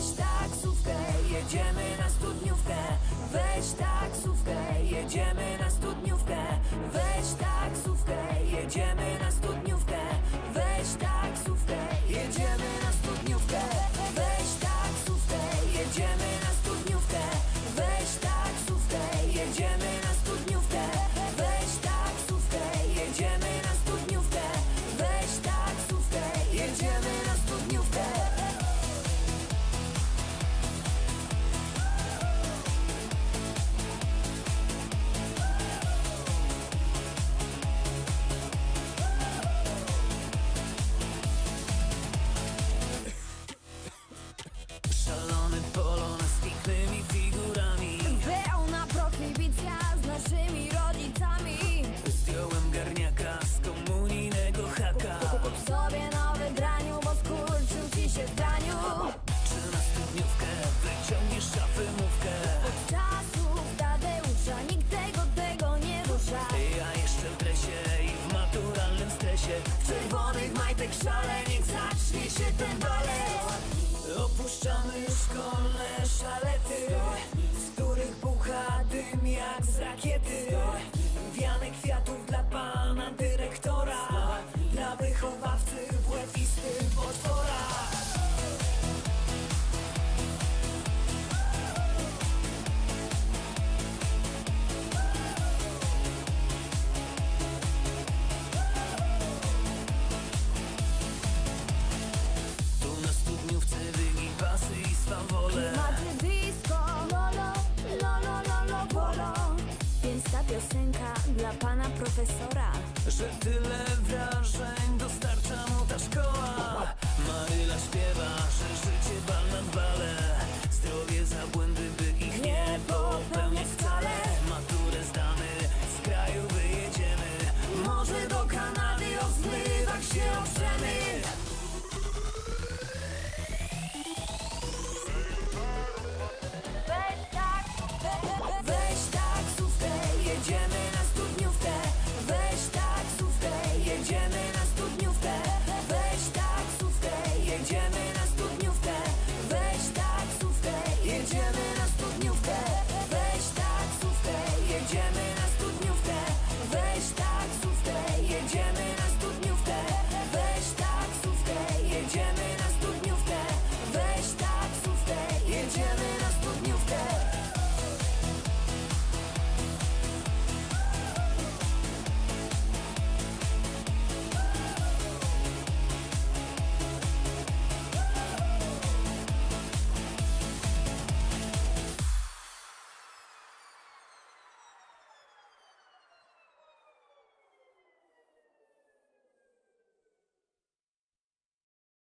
Weź taksówkę, jedziemy na studniówkę. Weź taksówkę, jedziemy na studniówkę. Weź taksówkę, jedziemy na studniówkę. Weź taksówkę, jedziemy na studniówkę. Weź taksówkę, jedziemy na studniówkę. Weź taksówkę, jedziemy na studniówkę. Weź taksówkę, jedziemy na studniówkę. Weź taksówkę, jedziemy na studniówkę. Szalony polonez z pięknymi figurami. Pełna prohibicja z naszymi rodzicami. Zdjąłem garniaka z komunijnego haka. Kup sobie nowy draniu, bo skurczył ci się w daniu. Czy na studniówkę wyciągniesz szafymówkę? Od czasów Tadeusza nikt tego nie rusza. Ja jeszcze w dresie i w maturalnym stresie. W czerwonych majtek szale, niech zacznie się ten balet. Opuszczamy szkolne szalety, z których bucha dym jak z rakiety. Wiane kwiatów dla pana dyrektora, dla wychowawcy w łefistym potwora. Tu na studniówce wygipasy i swawole. Maty disco, lolo, lolo, lolo, polo. Więc ta piosenka dla pana profesora. Że tyle wrażeń dostarcza